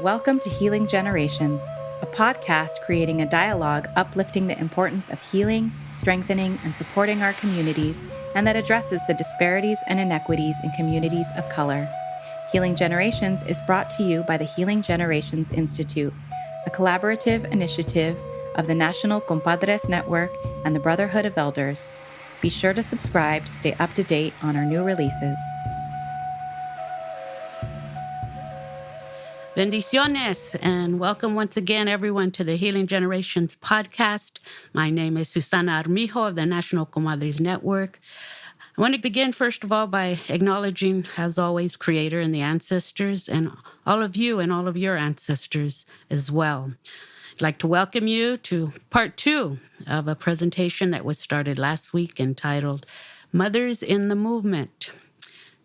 Welcome to Healing Generations, a podcast creating a dialogue uplifting the importance of healing, strengthening, and supporting our communities, and that addresses the disparities and inequities in communities of color. Healing Generations is brought to you by the Healing Generations Institute, a collaborative initiative of the National Compadres Network and the Brotherhood of Elders. Be sure to subscribe to stay up to date on our new releases. Bendiciones, and welcome once again, everyone, to the Healing Generations podcast. My name is Susanna Armijo of the National Compadres Network. I want to begin, first of all, by acknowledging, as always, Creator and the ancestors, and all of you and all of your ancestors as well. I'd like to welcome you to part 2 of a presentation that was started last week entitled Mothers in the Movement.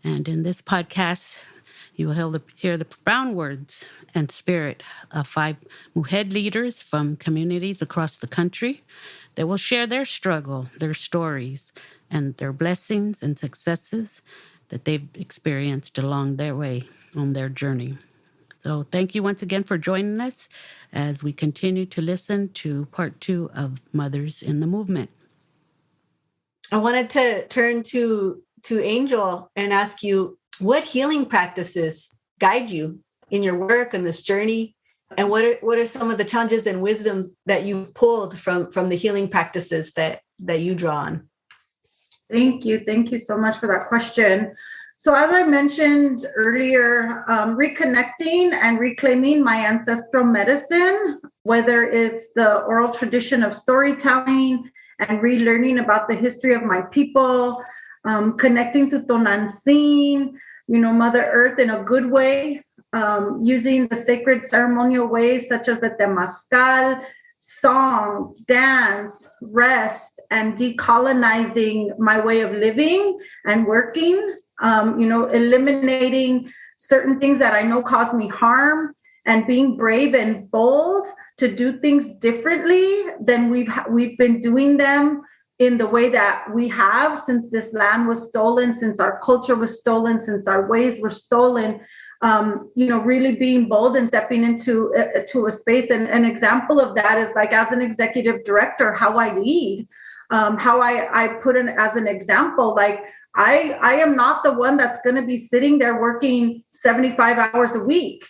And in this podcast, you will hear the profound words and spirit of 5 mujer leaders from communities across the country that will share their struggle, their stories, and their blessings and successes that they've experienced along their way on their journey. So thank you once again for joining us as we continue to listen to part 2 of Mothers in the Movement. I wanted to turn to Angell and ask you, what healing practices guide you in your work and this journey? And what are some of the challenges and wisdoms that you've pulled from the healing practices that you draw on? Thank you. Thank you so much for that question. So as I mentioned earlier, reconnecting and reclaiming my ancestral medicine, whether it's the oral tradition of storytelling and relearning about the history of my people, connecting to Tonantzin, Mother Earth in a good way, using the sacred ceremonial ways such as the Temazcal, song, dance, rest, and decolonizing my way of living and working, eliminating certain things that I know cause me harm and being brave and bold to do things differently than we've been doing them in the way that we have since this land was stolen, since our culture was stolen, since our ways were stolen, really being bold and stepping into a space. And an example of that is like as an executive director, how I lead, how I put in as an example, like I am not the one that's going to be sitting there working 75 hours a week,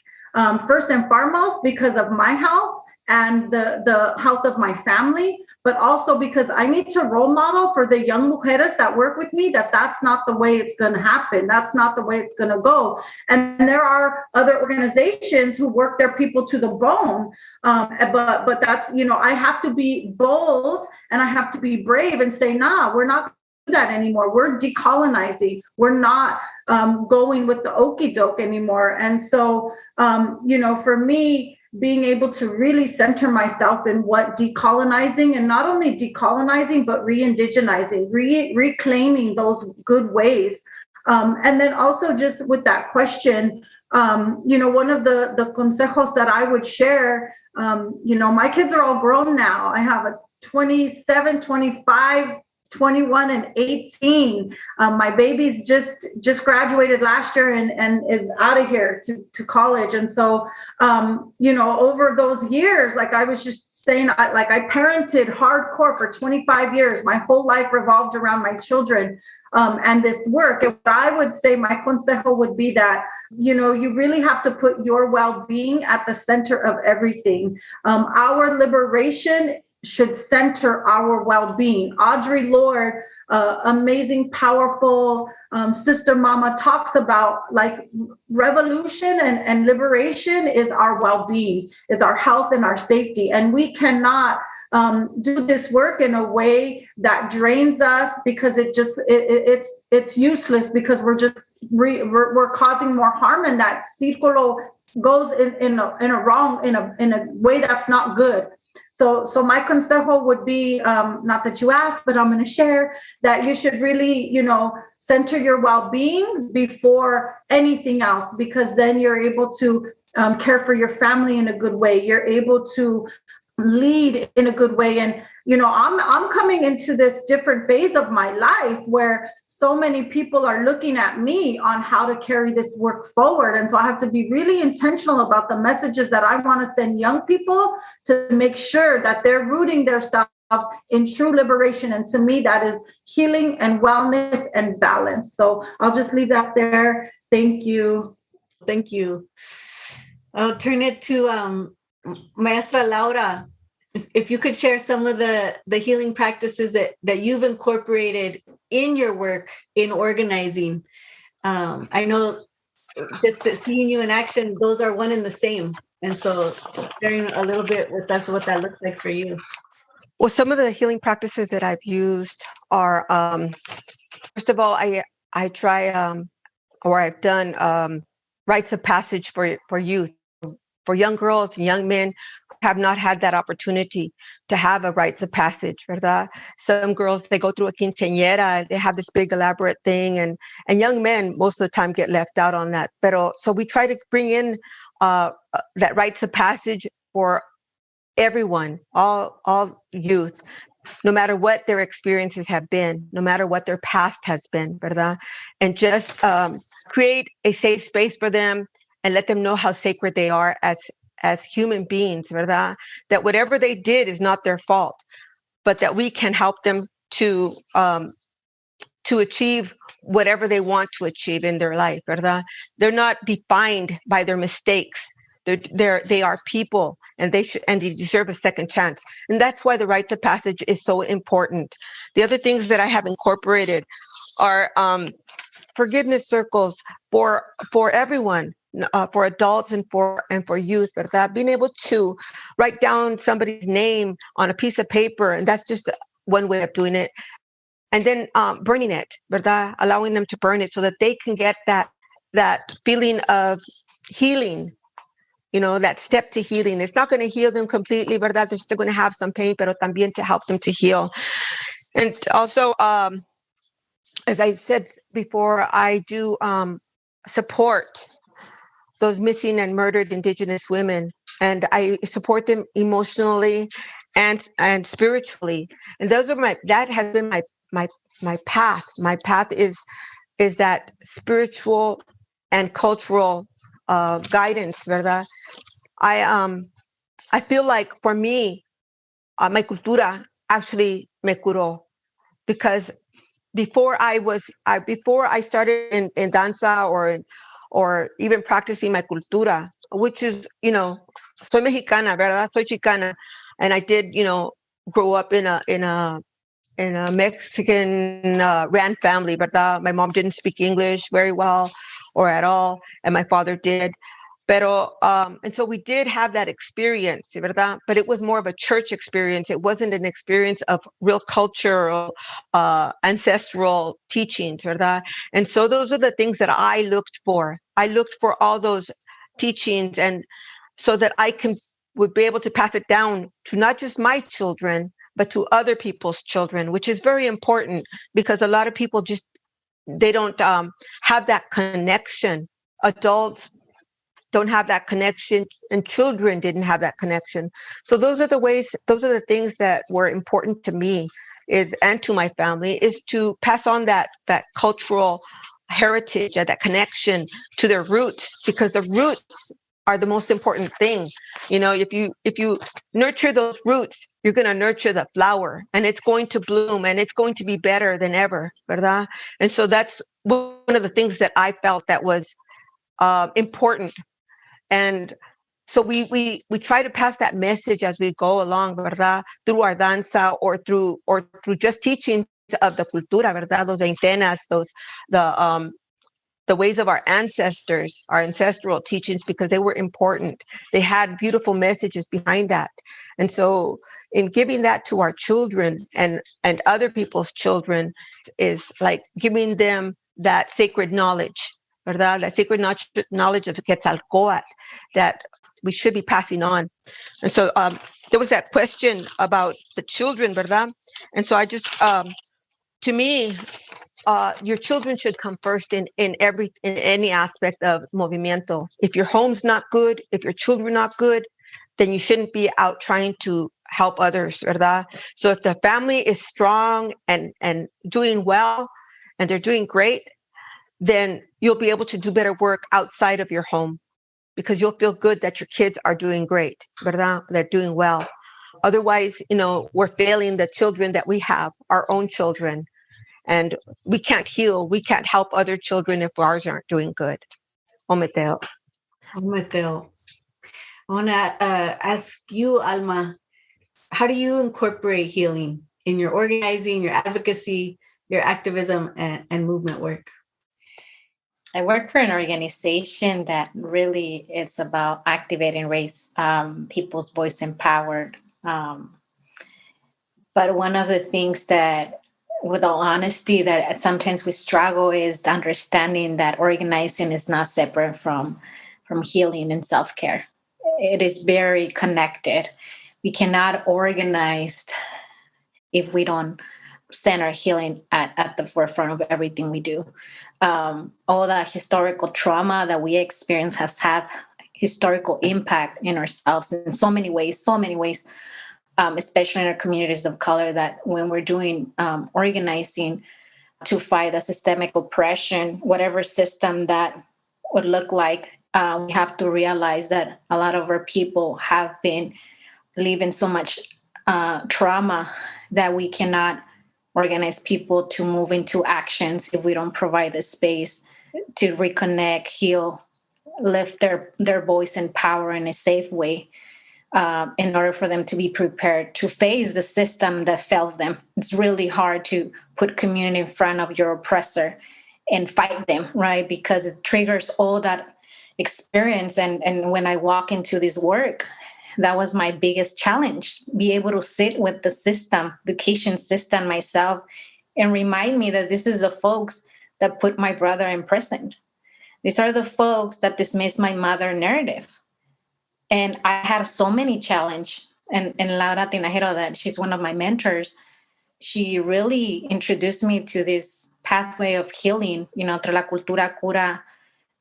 first and foremost, because of my health and the health of my family, but also because I need to role model for the young mujeres that work with me that that's not the way it's going to happen. That's not the way it's going to go. And there are other organizations who work their people to the bone. But that's, I have to be bold and I have to be brave and say, nah, we're not do that anymore. We're decolonizing. We're not going with the okie doke anymore. And so, for me, being able to really center myself in what decolonizing, and not only decolonizing, but re-indigenizing, reclaiming those good ways. And then also just with that question, one of the consejos that I would share, my kids are all grown now. I have a 27, 25, 21 and 18. My baby's just graduated last year and is out of here to college. And so, over those years, like I was just saying, I parented hardcore for 25 years. My whole life revolved around my children and this work. And what I would say, my consejo would be that, you really have to put your well-being at the center of everything. Our liberation should center our well-being. Audre Lorde, amazing, powerful sister mama, talks about like revolution and liberation is our well-being, is our health and our safety. And we cannot do this work in a way that drains us because it's useless because we're causing more harm, and that círculo goes in a way that's not good. So my consejo would be, not that you asked, but I'm going to share that you should really, center your well-being before anything else, because then you're able to care for your family in a good way. You're able to lead in a good way. And I'm coming into this different phase of my life where so many people are looking at me on how to carry this work forward. And so I have to be really intentional about the messages that I want to send young people to make sure that they're rooting themselves in true liberation. And to me, that is healing and wellness and balance. So I'll just leave that there. Thank you. Thank you. I'll turn it to Maestra Laura. If you could share some of the healing practices that you've incorporated in your work in organizing. I know just seeing you in action, those are one and the same. And so sharing a little bit with us what that looks like for you. Well, some of the healing practices that I've used are, first of all, I try or I've done rites of passage for youth, for young girls and young men who have not had that opportunity to have a rites of passage, ¿verdad? Some girls, they go through a quinceañera, they have this big elaborate thing, and young men most of the time get left out on that. So we try to bring in that rites of passage for everyone, all youth, no matter what their experiences have been, no matter what their past has been, ¿verdad? And just create a safe space for them and let them know how sacred they are as human beings, ¿verdad? That whatever they did is not their fault, but that we can help them to achieve whatever they want to achieve in their life, ¿verdad? They're not defined by their mistakes. They are people, and they deserve a second chance. And that's why the rites of passage is so important. The other things that I have incorporated are forgiveness circles for everyone, for adults and for youth, ¿verdad? Being able to write down somebody's name on a piece of paper, and that's just one way of doing it. And then burning it, ¿verdad? Allowing them to burn it so that they can get that feeling of healing. That step to healing. It's not going to heal them completely, ¿verdad? They're still going to have some pain, pero también to help them to heal. And also, as I said before, I do support those missing and murdered Indigenous women, and I support them emotionally and spiritually. And that has been my path. My path is that spiritual and cultural guidance, ¿verdad? I feel like for me, my cultura actually me curó, because before I started in danza or even practicing my cultura, which is, soy mexicana, ¿verdad? Soy chicana, and I did, grow up in a Mexican Rand family, ¿verdad? My mom didn't speak English very well or at all, and my father did. And so we did have that experience, ¿verdad? But it was more of a church experience. It wasn't an experience of real cultural, ancestral teachings, ¿verdad? And so those are the things that I looked for. I looked for all those teachings, and so that I would be able to pass it down to not just my children, but to other people's children, which is very important, because a lot of people they don't have that connection. Adults don't have that connection, and children didn't have that connection. So those are the things that were important to me and to my family, is to pass on that cultural heritage and that connection to their roots, because the roots are the most important thing. If you nurture those roots, you're going to nurture the flower, and it's going to bloom, and it's going to be better than ever, ¿verdad? And so that's one of the things that I felt that was important. And so we try to pass that message as we go along, ¿verdad? Through our danza or through just teaching of the cultura, ¿verdad? Those veintenas, the ways of our ancestors, our ancestral teachings, because they were important. They had beautiful messages behind that. And so in giving that to our children and other people's children is like giving them that sacred knowledge, ¿verdad? That sacred knowledge of Quetzalcoatl that we should be passing on. And so there was that question about the children, ¿verdad? And so I just, to me, your children should come first in any aspect of movimiento. If your home's not good, if your children are not good, then you shouldn't be out trying to help others, ¿verdad? So if the family is strong and doing well and they're doing great, then you'll be able to do better work outside of your home because you'll feel good that your kids are doing great, ¿verdad? They're doing well. Otherwise, we're failing the children that we have, our own children, and we can't heal. We can't help other children if ours aren't doing good. Ometeo. Mateo. I want to ask you, Alma, how do you incorporate healing in your organizing, your advocacy, your activism, and movement work? I work for an organization that really it's about activating race, people's voice empowered. But one of the things that, with all honesty, that sometimes we struggle is understanding that organizing is not separate from healing and self-care. It is very connected. We cannot organize if we don't center healing at the forefront of everything we do. All that historical trauma that we experience has had historical impact in ourselves in so many ways, especially in our communities of color, that when we're doing organizing to fight the systemic oppression, whatever system that would look like, we have to realize that a lot of our people have been living so much trauma that we cannot organize people to move into actions if we don't provide the space to reconnect, heal, lift their voice and power in a safe way, in order for them to be prepared to face the system that failed them. It's really hard to put community in front of your oppressor and fight them, right? Because it triggers all that experience. And when I walk into this work, that was my biggest challenge, be able to sit with the system, the education system myself, and remind me that this is the folks that put my brother in prison. These are the folks that dismiss my mother narrative. And I had so many challenges. And Laura Tinajero, that she's one of my mentors, she really introduced me to this pathway of healing, entre la cultura cura,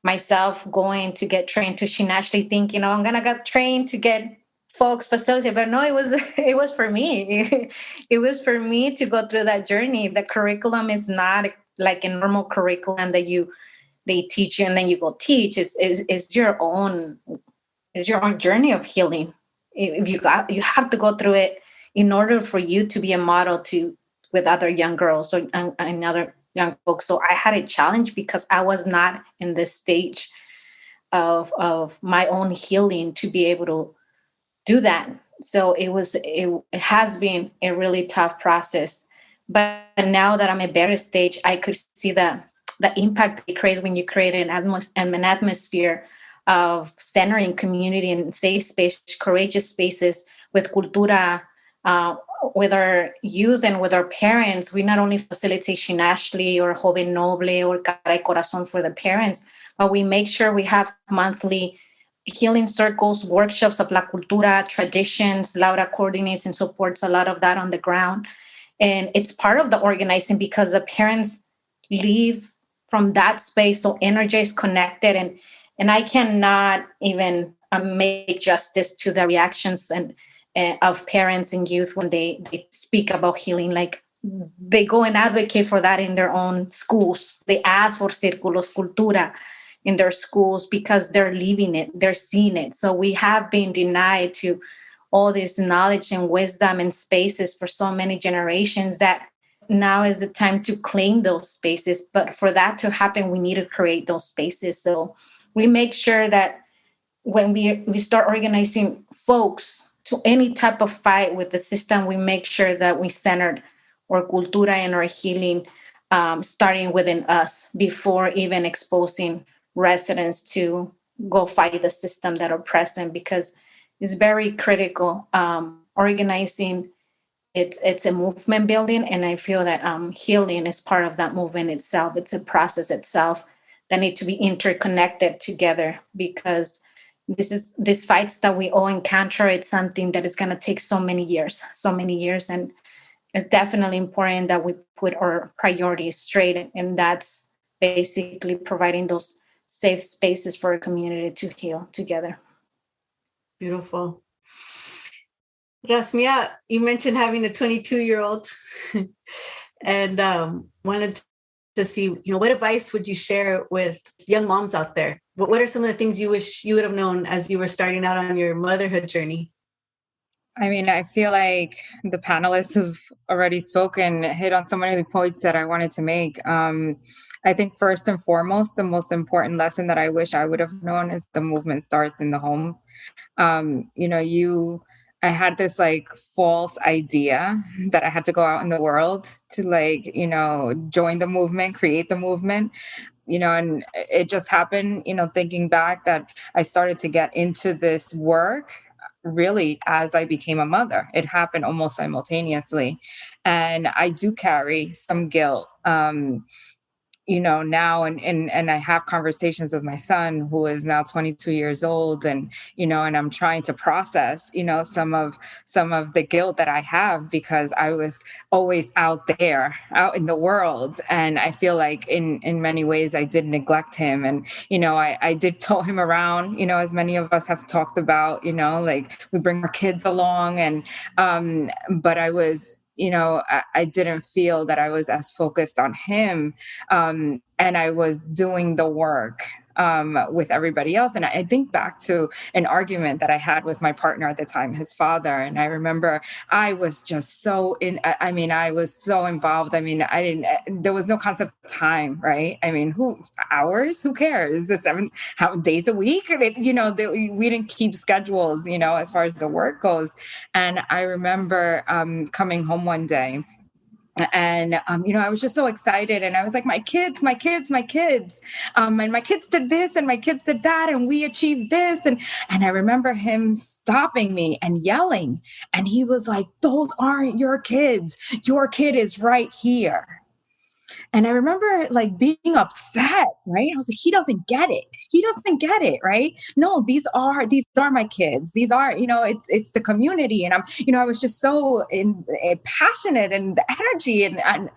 myself going to get trained to Shinashli, thinking, I'm going to get trained to get folks facility. But no, it was for me. It was for me to go through that journey. The curriculum is not like a normal curriculum that they teach you and then you go teach. It's your own journey of healing. If you have to go through it in order for you to be a model with other young girls and other young folks. So I had a challenge because I was not in this stage of my own healing to be able to do that. So it has been a really tough process. But now that I'm a better stage, I could see the impact it creates when you create an atmosphere of centering community and safe space, courageous spaces with cultura, with our youth and with our parents. We not only facilitate Shinashli or Joven Noble or Cara y Corazón for the parents, but we make sure we have monthly healing circles, workshops of La Cultura, traditions. Laura coordinates and supports a lot of that on the ground. And it's part of the organizing because the parents leave from that space so energized, connected, and I cannot even make justice to the reactions and of parents and youth when they speak about healing. Like, they go and advocate for that in their own schools. They ask for círculos cultura in their schools because they're living it, they're seeing it. So we have been denied to all this knowledge and wisdom and spaces for so many generations that now is the time to claim those spaces. But for that to happen, we need to create those spaces. So we make sure that when we start organizing folks to any type of fight with the system, we make sure that we centered our cultura and our healing, starting within us before even exposing residents to go fight the system that oppress them, because it's very critical. Organizing, it's a movement building, and I feel that healing is part of that movement itself. It's a process itself that need to be interconnected together, because these fights that we all encounter, it's something that is going to take so many years, and it's definitely important that we put our priorities straight, and that's basically providing those safe spaces for a community to heal together. Beautiful. Rahsmia, you mentioned having a 22-year-old and wanted to see, what advice would you share with young moms out there? What are some of the things you wish you would have known as you were starting out on your motherhood journey? I mean, I feel like the panelists have already spoken, hit on so many of the points that I wanted to make. I think first and foremost, the most important lesson that I wish I would have known is the movement starts in the home. I had this like false idea that I had to go out in the world to join the movement, create the movement, and it just happened, thinking back that I started to get into this work really as I became a mother. It happened almost simultaneously. And I do carry some guilt. Now and I have conversations with my son who is now 22 years old and I'm trying to process, some of the guilt that I have because I was always out there, out in the world. And I feel like in many ways I did neglect him. And, I did tow him around, as many of us have talked about, like we bring our kids along and, but I was, I didn't feel that I was as focused on him. And I was doing the work with everybody else. And I think back to an argument that I had with my partner at the time, his father. And I remember I was just so I was so involved. I mean, there was no concept of time, right? I mean, hours? Who cares? It's how days a week? We didn't keep schedules, as far as the work goes. And I remember coming home one day. And, I was just so excited and I was like, my kids, and my kids did this and my kids did that. And we achieved this. And I remember him stopping me and yelling. And he was like, those aren't your kids. Your kid is right here. And I remember like being upset, right? I was like, he doesn't get it. He doesn't get it, right? No, these are my kids. These are, it's the community. And I was just so passionate and the energy and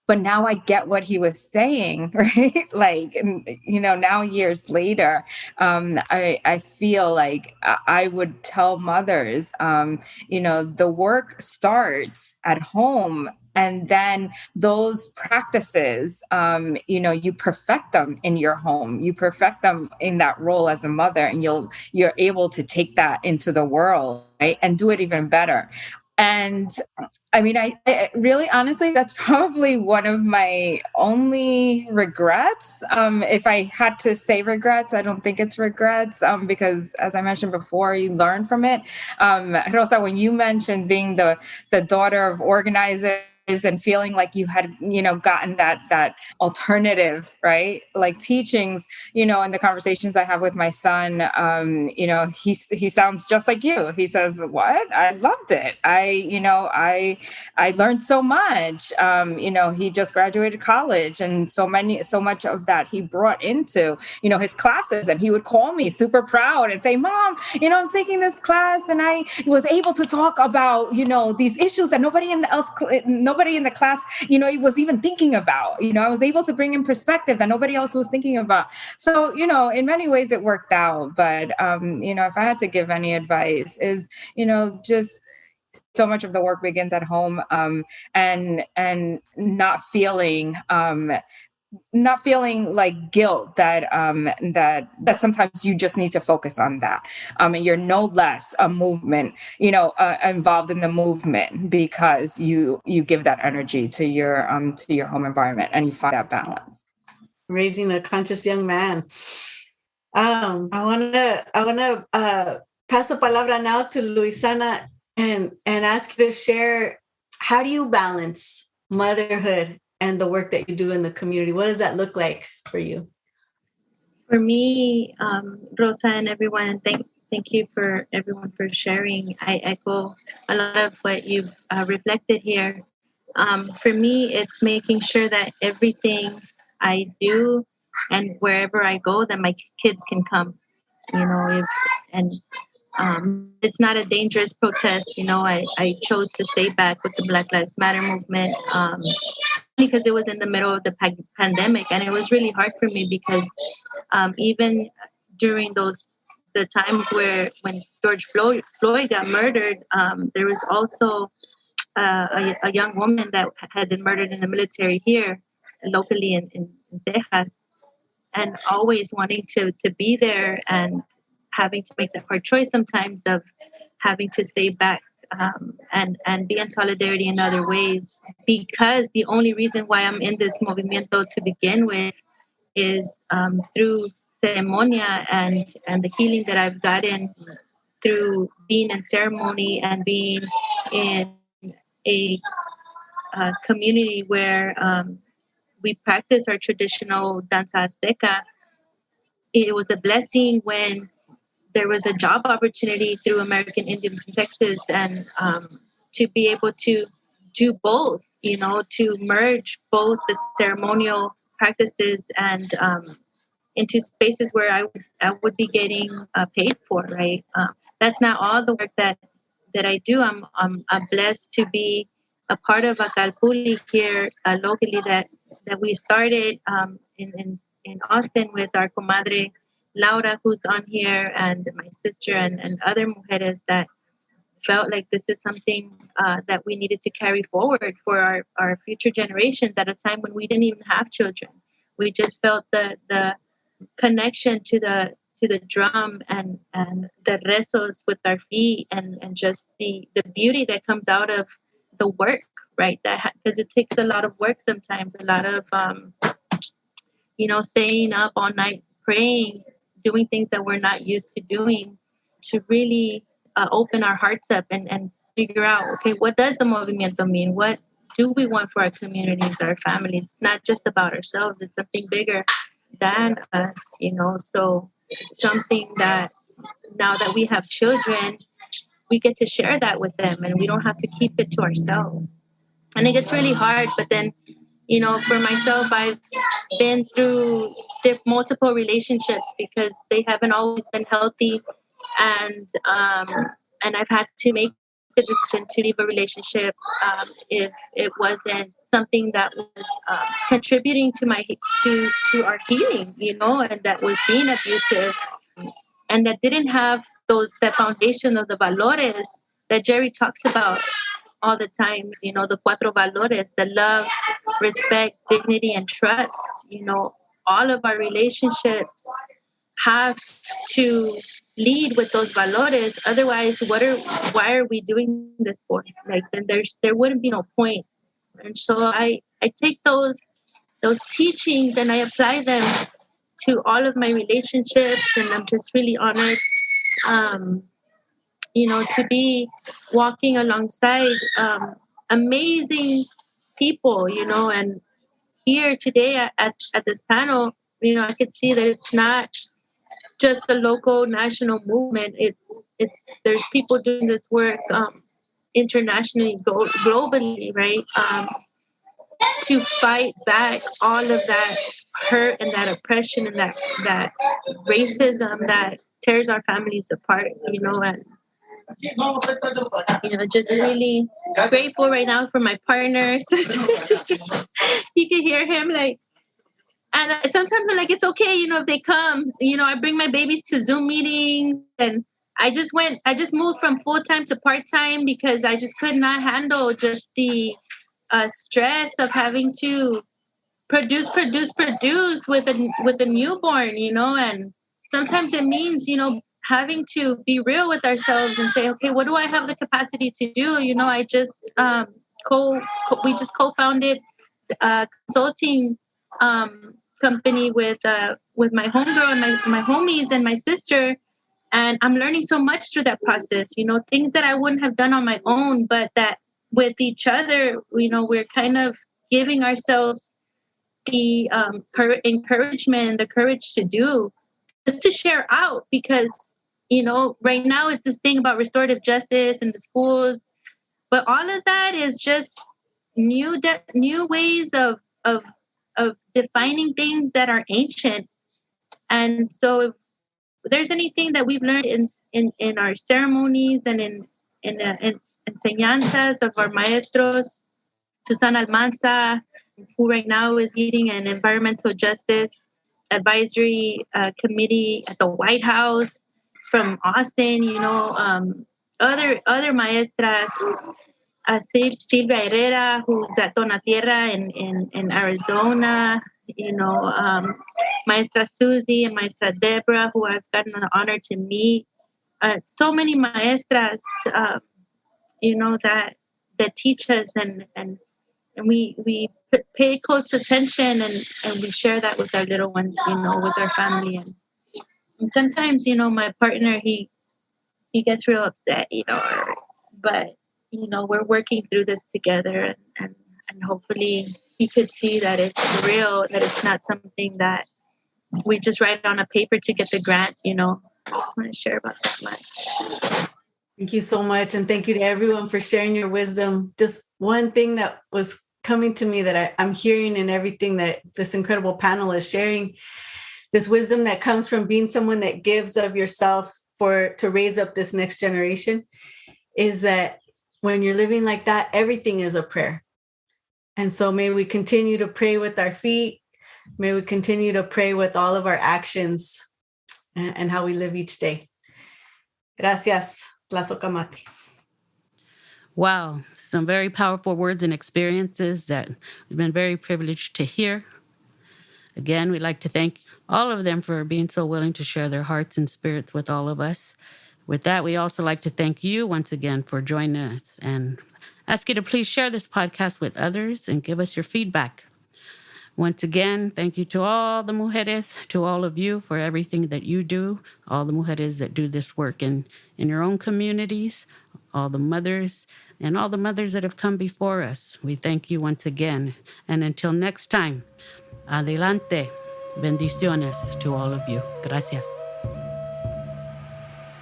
but now I get what he was saying, right? Like, now years later, I feel like I would tell mothers, the work starts at home. And then those practices, you perfect them in your home. You perfect them in that role as a mother, and you're able to take that into the world, right? And do it even better. And I mean, I really, honestly, that's probably one of my only regrets. If I had to say regrets, I don't think it's regrets because, as I mentioned before, you learn from it. Rosa, when you mentioned being the daughter of organizers and feeling like you had, gotten that alternative, right? Like teachings, in the conversations I have with my son, he sounds just like you. He says, what? I loved it. I learned so much. He just graduated college and so much of that he brought into, his classes, and he would call me super proud and say, Mom, I'm taking this class and I was able to talk about, these issues that nobody in the class, was even thinking about. I was able to bring in perspective that nobody else was thinking about. So, in many ways it worked out. But, if I had to give any advice is, just so much of the work begins at home, and not feeling like guilt that sometimes you just need to focus on that. And you're no less a movement, involved in the movement because you give that energy to your home environment and you find that balance. Raising a conscious young man. I wanna pass the palabra now to Luissana and ask you to share, how do you balance motherhood and the work that you do in the community? What does that look like for you? For me, Rosa and everyone, and thank you for everyone for sharing. I echo a lot of what you've reflected here. For me, it's making sure that everything I do and wherever I go, that my kids can come. It's not a dangerous protest. I chose to stay back with the Black Lives Matter movement because it was in the middle of the pandemic, and it was really hard for me because even during those the times when George Floyd got murdered, there was also a young woman that had been murdered in the military here locally in Texas, and always wanting to be there and having to make that hard choice sometimes of having to stay back and be in solidarity in other ways, because the only reason why I'm in this movimiento to begin with is through ceremonia and the healing that I've gotten through being in ceremony and being in a community where we practice our traditional danza azteca. It was a blessing when there was a job opportunity through American Indians in Texas, and to be able to do both, to merge both the ceremonial practices and into spaces where I would be getting paid for, right? That's not all the work that I do. I'm blessed to be a part of a calpuli here locally that we started in Austin with our comadre Laura, who's on here, and my sister and other mujeres that felt like this is something that we needed to carry forward for our future generations at a time when we didn't even have children. We just felt the connection to the drum and the rezos with our feet and just the beauty that comes out of the work, right? That because it takes a lot of work sometimes, a lot of staying up all night praying, doing things that we're not used to doing, to really open our hearts up and figure out, okay, what does the movimiento mean? What do we want for our communities, our families? It's not just about ourselves. It's something bigger than us, So it's something that now that we have children, we get to share that with them, and we don't have to keep it to ourselves. And it gets really hard, but then, for myself, I've been through multiple relationships because they haven't always been healthy, and I've had to make the decision to leave a relationship if it wasn't something that was contributing to our healing, and that was being abusive, and that didn't have the foundation of the valores that Jerry talks about all the times, the cuatro valores, the love, respect, dignity, and trust. All of our relationships have to lead with those valores. Otherwise, why are we doing this for? Like, then there wouldn't be no point. And so I take those teachings and I apply them to all of my relationships, and I'm just really honored to be walking alongside amazing people, and here today at this panel, I could see that it's not just a local national movement. It's there's people doing this work internationally, globally, right? To fight back all of that hurt and that oppression and that racism that tears our families apart, and just really grateful right now for my partner. You can hear him like, and sometimes I'm like, it's okay, if they come, I bring my babies to Zoom meetings, and I just moved from full-time to part-time because I just could not handle just the stress of having to produce with a newborn, and sometimes it means, having to be real with ourselves and say, okay, what do I have the capacity to do? I just we just co-founded a consulting company with my homegirl and my homies and my sister, and I'm learning so much through that process. Things that I wouldn't have done on my own, but that with each other, we're kind of giving ourselves the encouragement, the courage to do, just to share out, because right now it's this thing about restorative justice in the schools, but all of that is just new ways of defining things that are ancient. And so if there's anything that we've learned in our ceremonies and in enseñanzas of our maestros, Susanna Armijo, who right now is leading an environmental justice advisory committee at the White House, from Austin, other maestras, Silvia Herrera, who's at Dona Tierra in Arizona, Maestra Susie and Maestra Debra, who I've gotten the honor to meet. So many maestras, that teach us, and we pay close attention, and we share that with our little ones, with our family. And sometimes, my partner, he gets real upset, but, we're working through this together, and hopefully he could see that it's real, that it's not something that we just write on a paper to get the grant, I just want to share about that much. Thank you so much. And thank you to everyone for sharing your wisdom. Just one thing that was coming to me that I'm hearing in everything that this incredible panel is sharing, this wisdom that comes from being someone that gives of yourself to raise up this next generation, is that when you're living like that, everything is a prayer. And so may we continue to pray with our feet. May we continue to pray with all of our actions and how we live each day. Gracias. Tlazocamati. Wow, some very powerful words and experiences that we've been very privileged to hear. Again, we'd like to thank all of them for being so willing to share their hearts and spirits with all of us. With that, we also like to thank you once again for joining us and ask you to please share this podcast with others and give us your feedback. Once again, thank you to all the mujeres, to all of you for everything that you do, all the mujeres that do this work in your own communities, all the mothers, and all the mothers that have come before us. We thank you once again. And until next time, adelante. Bendiciones to all of you. Gracias.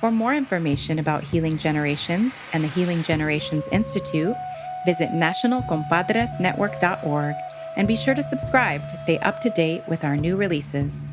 For more information about Healing Generations and the Healing Generations Institute, visit nationalcompadresnetwork.org and be sure to subscribe to stay up to date with our new releases.